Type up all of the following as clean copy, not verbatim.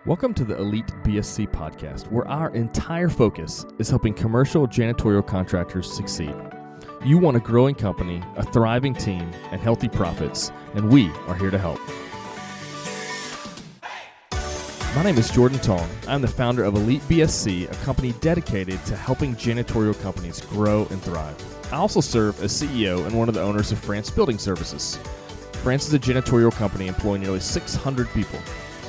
Welcome to the Elite BSC podcast, where our entire focus is helping commercial janitorial contractors succeed. You want a growing company, a thriving team, and healthy profits, and we are here to help. My name is Jordan Tong. I'm the founder of Elite BSC, a company dedicated to helping janitorial companies grow and thrive. I also serve as CEO and one of the owners of France Building Services. France is a janitorial company employing nearly 600 people.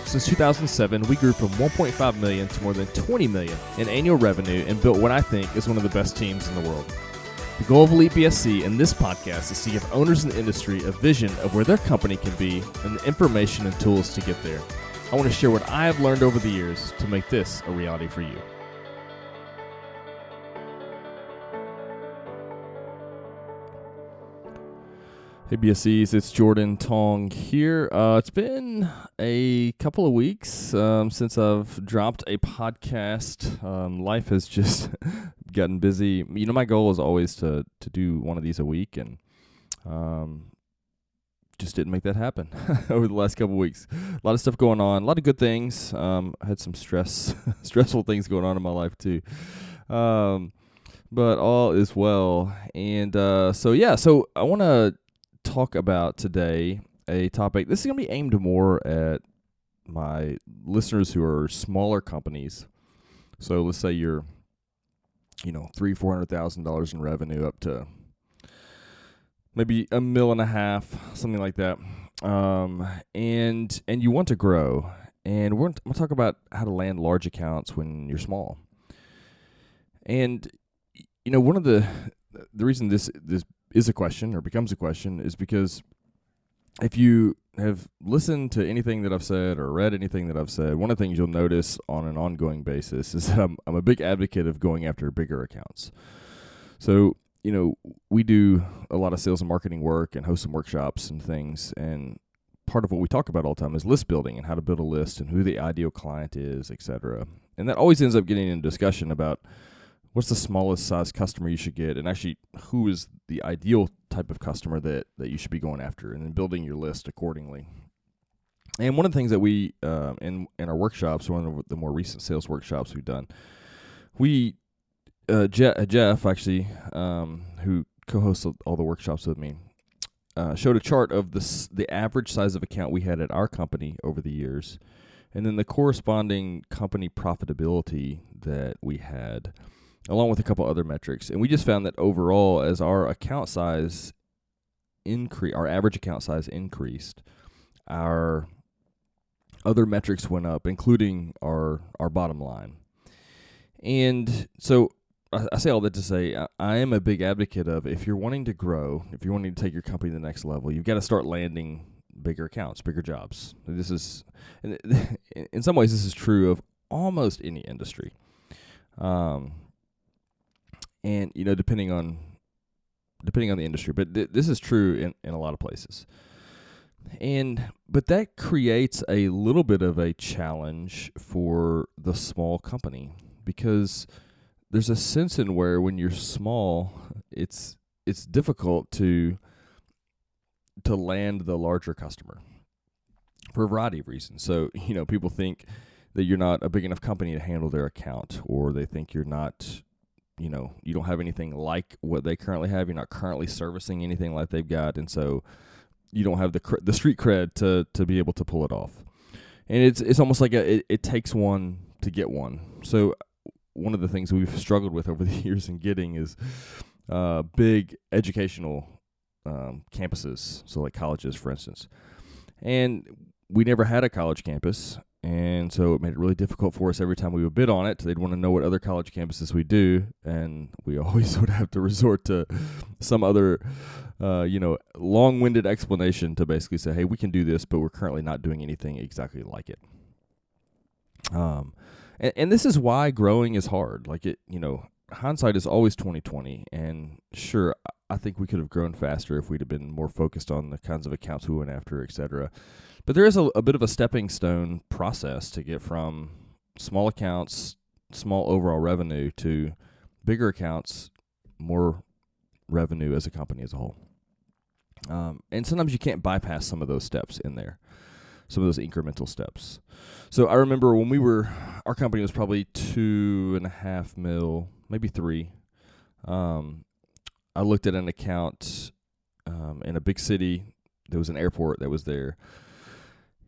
Since 2007, we grew from 1.5 million to more than 20 million in annual revenue and built what I think is one of the best teams in the world. The goal of Elite BSC in this podcast is to give owners in the industry a vision of where their company can be and the information and tools to get there. I want to share what I have learned over the years to make this a reality for you. Hey BSCs, it's Jordan Tong here. It's been a couple of weeks since I've dropped a podcast. Life has just gotten busy. You know, my goal is always to do one of these a week, and just didn't make that happen over the last couple of weeks. A lot of stuff going on, a lot of good things. I had some stressful things going on in my life too. But all is well. And so I want to talk about today a topic. This is going to be aimed more at my listeners who are smaller companies. So let's say you're, $300,000-$400,000 in revenue up to maybe $1.5 million, something like that. And you want to grow. And we're going to talk about how to land large accounts when you're small. And one of the reason this is a question or becomes a question is because if you have listened to anything that I've said or read anything that I've said, one of the things you'll notice on an ongoing basis is that I'm a big advocate of going after bigger accounts. So, we do a lot of sales and marketing work and host some workshops and things, and part of what we talk about all the time is list building and how to build a list and who the ideal client is, etc. And that always ends up getting into discussion about what's the smallest size customer you should get, and actually who is the ideal type of customer that you should be going after, and then building your list accordingly. And one of the things that we, in our workshops, one of the more recent sales workshops we've done, Jeff actually, who co-hosts all the workshops with me, showed a chart of the average size of account we had at our company over the years, and then the corresponding company profitability that we had, along with a couple other metrics. And we just found that overall, as our account size our average account size increased, our other metrics went up, including our bottom line. And so I say all that to say I am a big advocate of, if you're wanting to grow, if you're wanting to take your company to the next level, you've got to start landing bigger accounts, bigger jobs. This is, in some ways, this is true of almost any industry. And, depending on the industry, but this is true in a lot of places. But that creates a little bit of a challenge for the small company, because there's a sense in where when you're small, it's difficult to land the larger customer for a variety of reasons. So, people think that you're not a big enough company to handle their account, or they think you're not, you don't have anything like what they currently have. You're not currently servicing anything like they've got, and so you don't have the street cred to be able to pull it off. And it's almost like it takes one to get one. So one of the things we've struggled with over the years in getting is big educational campuses, so like colleges, for instance. And we never had a college campus, and so it made it really difficult for us every time we would bid on it. They'd want to know what other college campuses we do, and we always would have to resort to some other, long-winded explanation to basically say, hey, we can do this, but we're currently not doing anything exactly like it. And this is why growing is hard. Like hindsight is always 20/20, and sure, I think we could have grown faster if we'd have been more focused on the kinds of accounts we went after, etc. But there is a bit of a stepping stone process to get from small accounts, small overall revenue, to bigger accounts, more revenue as a company as a whole. And sometimes you can't bypass some of those steps in there. some of those incremental steps. So I remember when our company was probably 2.5 mil, maybe 3. I looked at an account in a big city. There was an airport that was there.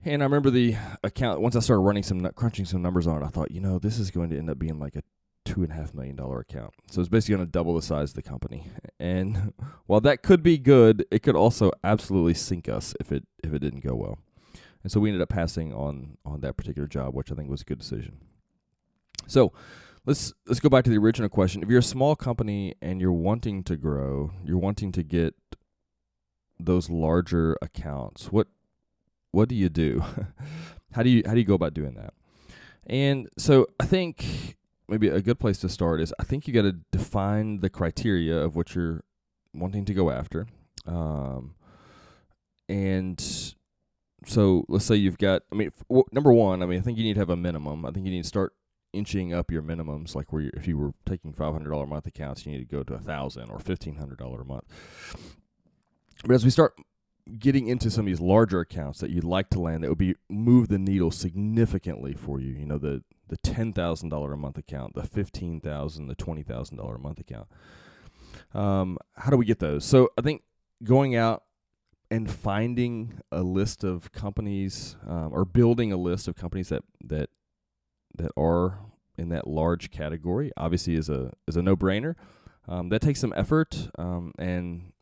And I remember the account, once I started crunching some numbers on it, I thought, this is going to end up being like a $2.5 million account. So it's basically going to double the size of the company. And while that could be good, it could also absolutely sink us if it didn't go well. And so we ended up passing on that particular job, which I think was a good decision. So let's go back to the original question. If you're a small company and you're wanting to grow, you're wanting to get those larger accounts, what do you do? How do you go about doing that? And so I think maybe a good place to start is I think you got to define the criteria of what you're wanting to go after. And so let's say you've got, number one, I think you need to have a minimum. I think you need to start inching up your minimums, like if you were taking $500 a month accounts, you need to go to $1,000 or $1,500 a month. But as we start getting into some of these larger accounts that you'd like to land that would move the needle significantly for you, the $10,000 a month account, the $15,000, the $20,000 a month account. How do we get those? So I think going out and finding a list of companies or building a list of companies that are in that large category obviously is a no-brainer. That takes some effort and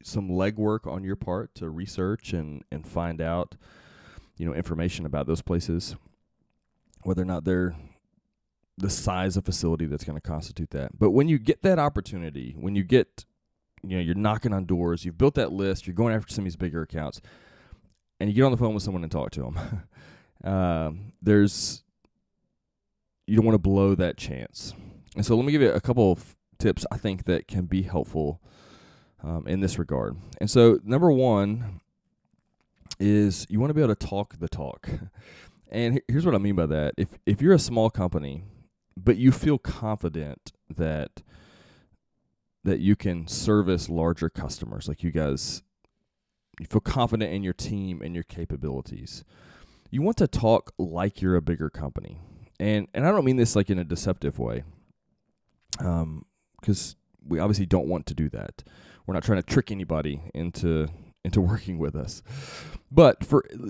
some legwork on your part to research and find out information about those places, whether or not they're the size of facility that's going to constitute that. But when you get that opportunity, when you get you're knocking on doors, you've built that list, you're going after some of these bigger accounts, and you get on the phone with someone and talk to them. You don't want to blow that chance. And so let me give you a couple of tips I think that can be helpful in this regard. And so number one is you want to be able to talk the talk. And here's what I mean by that. If you're a small company, but you feel confident that you can service larger customers, like you feel confident in your team and your capabilities, you want to talk like you're a bigger company. And I don't mean this like in a deceptive way, because we obviously don't want to do that. We're not trying to trick anybody into working with us. But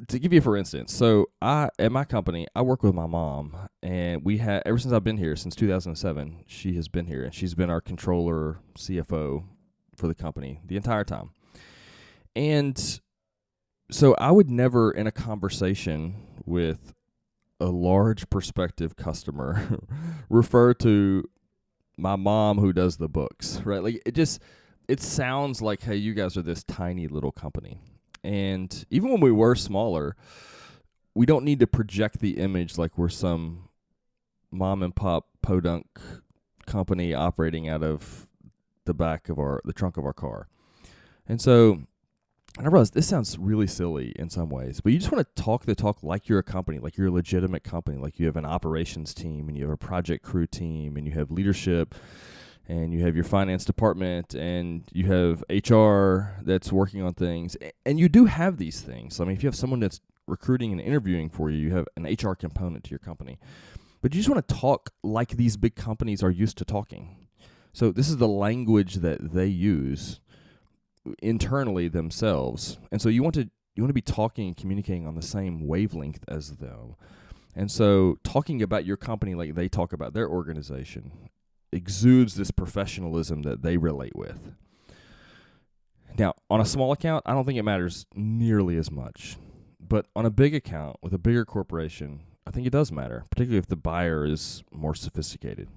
to give you for instance, so at my company, I work with my mom, and we had, ever since I've been here, since 2007, she has been here, and she's been our controller, CFO for the company the entire time. And so I would never, in a conversation with a large prospective customer, refer to my mom who does the books, right? Like it sounds like, hey, you guys are this tiny little company. And even when we were smaller, we don't need to project the image like we're some mom and pop podunk company operating out of the trunk of our car. And so I realized this sounds really silly in some ways, but you just want to talk the talk like you're a company, like you're a legitimate company, like you have an operations team and you have a project crew team and you have leadership and you have your finance department and you have HR that's working on things. And you do have these things. I mean, if you have someone that's recruiting and interviewing for you, you have an HR component to your company. But you just want to talk like these big companies are used to talking. So this is the language that they use internally themselves. And so you want to be talking and communicating on the same wavelength as them. And so talking about your company like they talk about their organization exudes this professionalism that they relate with. Now, on a small account, I don't think it matters nearly as much. But on a big account with a bigger corporation, I think it does matter, particularly if the buyer is more sophisticated.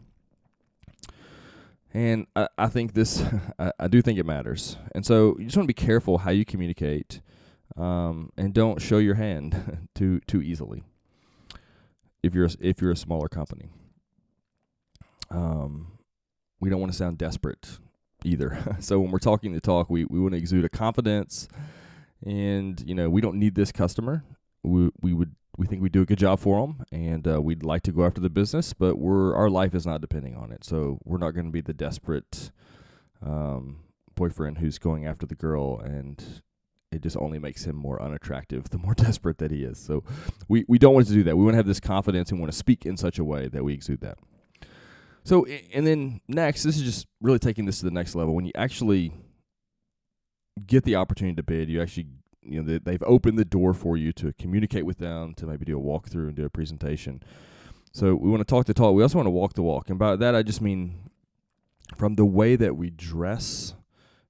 And I think I do think it matters. And so you just want to be careful how you communicate and don't show your hand too easily if you're a smaller company. We don't want to sound desperate either. So when we're talking the talk, we want to exude a confidence, and we don't need this customer. We think we do a good job for them, and we'd like to go after the business, but our life is not depending on it. So we're not going to be the desperate boyfriend who's going after the girl, and it just only makes him more unattractive the more desperate that he is. So we don't want to do that. We want to have this confidence and want to speak in such a way that we exude that. So, and then next, this is just really taking this to the next level. When you actually get the opportunity to bid, you actually, they've opened the door for you to communicate with them, to maybe do a walkthrough and do a presentation. So we want to talk the talk. We also want to walk the walk. And by that, I just mean from the way that we dress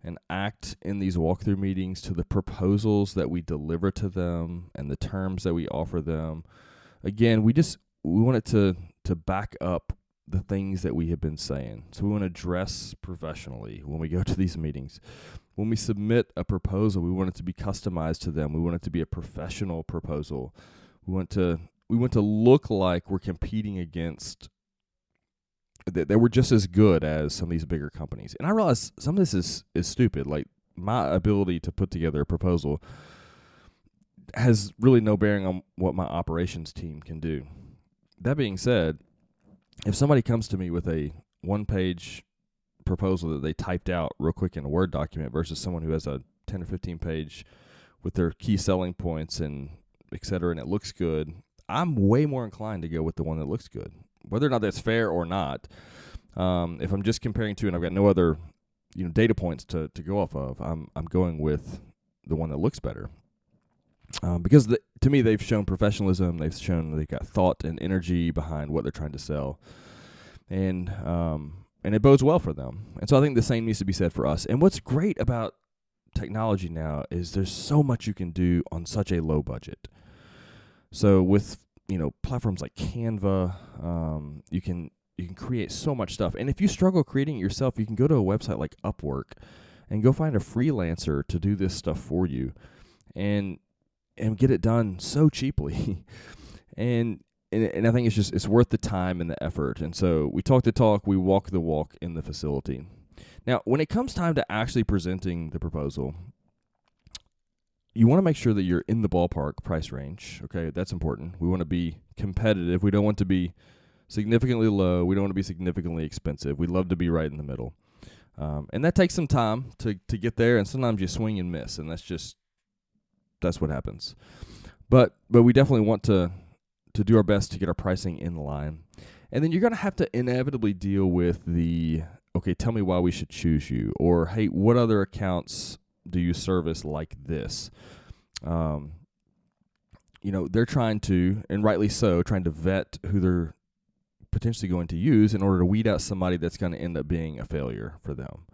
and act in these walkthrough meetings to the proposals that we deliver to them and the terms that we offer them. Again, we want it to back up the things that we have been saying. So we want to dress professionally when we go to these meetings. When we submit a proposal, we want it to be customized to them. We want it to be a professional proposal. We want to look like we're competing against that we're just as good as some of these bigger companies. And I realize some of this is stupid. Like, my ability to put together a proposal has really no bearing on what my operations team can do. That being said, if somebody comes to me with a one-page proposal that they typed out real quick in a Word document versus someone who has a 10 or 15 page with their key selling points and et cetera, and it looks good, I'm way more inclined to go with the one that looks good, whether or not that's fair or not. If I'm just comparing two and I've got no other data points to go off of, I'm going with the one that looks better. Because to me, they've shown professionalism. They've shown they've got thought and energy behind what they're trying to sell, and it bodes well for them. And so I think the same needs to be said for us. And what's great about technology now is there's so much you can do on such a low budget. So with platforms like Canva, you can create so much stuff. And if you struggle creating it yourself, you can go to a website like Upwork and go find a freelancer to do this stuff for you, and get it done so cheaply. and I think it's worth the time and the effort. And so we talk the talk, we walk the walk in the facility. Now, when it comes time to actually presenting the proposal, you want to make sure that you're in the ballpark price range. Okay, that's important. We want to be competitive. We don't want to be significantly low. We don't want to be significantly expensive. We love to be right in the middle. And that takes some time to get there, and sometimes you swing and miss, and that's what happens. But we definitely want to do our best to get our pricing in line. And then you're going to have to inevitably deal with okay, tell me why we should choose you, or hey, what other accounts do you service like this? They're trying to, and rightly so, trying to vet who they're potentially going to use in order to weed out somebody that's going to end up being a failure for them.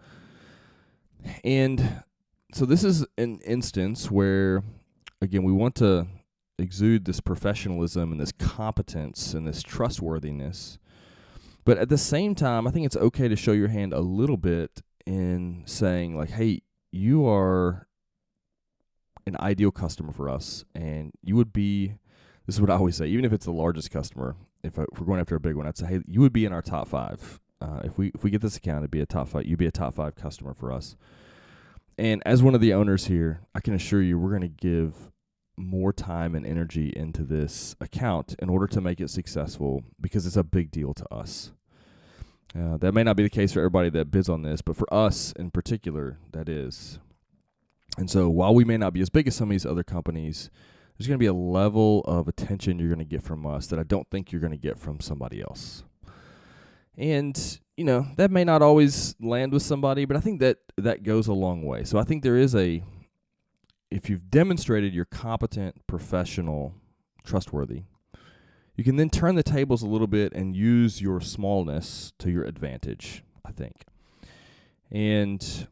And so this is an instance where, again, we want to exude this professionalism and this competence and this trustworthiness. But at the same time, I think it's okay to show your hand a little bit in saying, like, hey, you are an ideal customer for us, and you would be, this is what I always say, even if it's the largest customer, if we're going after a big one, I'd say, hey, you would be in our top 5. If we get this account, it'd be a top 5. You'd be a top 5 customer for us. And as one of the owners here, I can assure you we're going to give more time and energy into this account in order to make it successful, because it's a big deal to us. That may not be the case for everybody that bids on this, but for us in particular, that is. And so while we may not be as big as some of these other companies, there's going to be a level of attention you're going to get from us that I don't think you're going to get from somebody else. And, that may not always land with somebody, but I think that goes a long way. So I think there is if you've demonstrated you're competent, professional, trustworthy, you can then turn the tables a little bit and use your smallness to your advantage, I think. And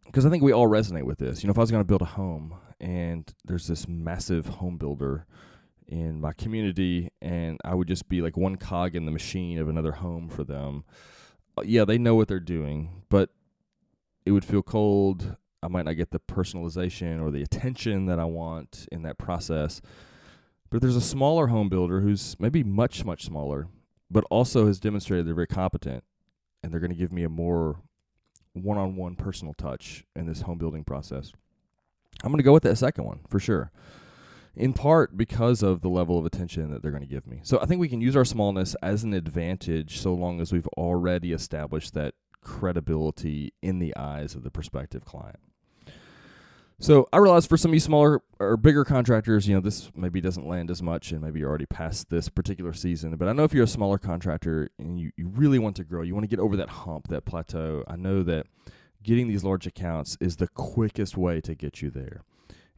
because I think we all resonate with this. If I was going to build a home and there's this massive home builder in my community and I would just be like one cog in the machine of another home for them, yeah, they know what they're doing, but it would feel cold. I might not get the personalization or the attention that I want in that process. But if there's a smaller home builder who's maybe much, much smaller, but also has demonstrated they're very competent, and they're going to give me a more one-on-one personal touch in this home building process, I'm going to go with that second one for sure, in part because of the level of attention that they're going to give me. So I think we can use our smallness as an advantage so long as we've already established that credibility in the eyes of the prospective client. So I realize for some of you smaller or bigger contractors, this maybe doesn't land as much, and maybe you're already past this particular season. But I know if you're a smaller contractor and you really want to grow, you want to get over that hump, that plateau, I know that getting these large accounts is the quickest way to get you there.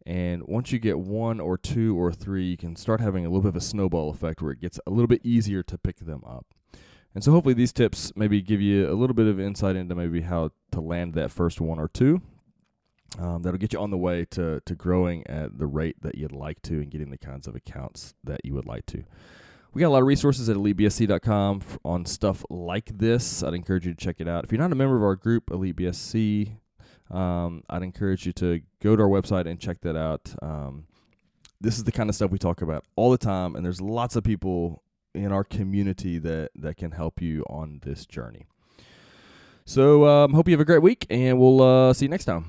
And once you get 1 or 2 or 3, you can start having a little bit of a snowball effect where it gets a little bit easier to pick them up. And so hopefully these tips maybe give you a little bit of insight into maybe how to land that first 1 or 2. That'll get you on the way to growing at the rate that you'd like to and getting the kinds of accounts that you would like to. We got a lot of resources at EliteBSC.com on stuff like this. I'd encourage you to check it out. If you're not a member of our group, Elite BSC, I'd encourage you to go to our website and check that out. This is the kind of stuff we talk about all the time, and there's lots of people in our community that can help you on this journey. So hope you have a great week, and we'll see you next time.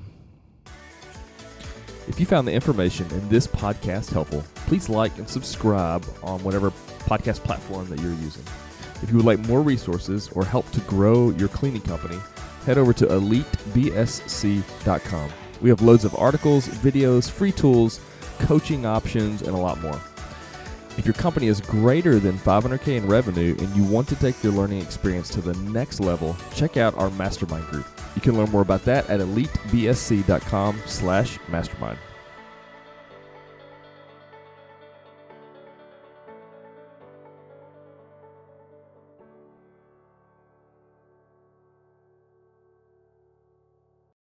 If you found the information in this podcast helpful, please like and subscribe on whatever podcast platform that you're using. If you would like more resources or help to grow your cleaning company, head over to EliteBSC.com. We have loads of articles, videos, free tools, coaching options, and a lot more. If your company is greater than $500K in revenue and you want to take your learning experience to the next level, check out our mastermind group. You can learn more about that at EliteBSC.com/mastermind.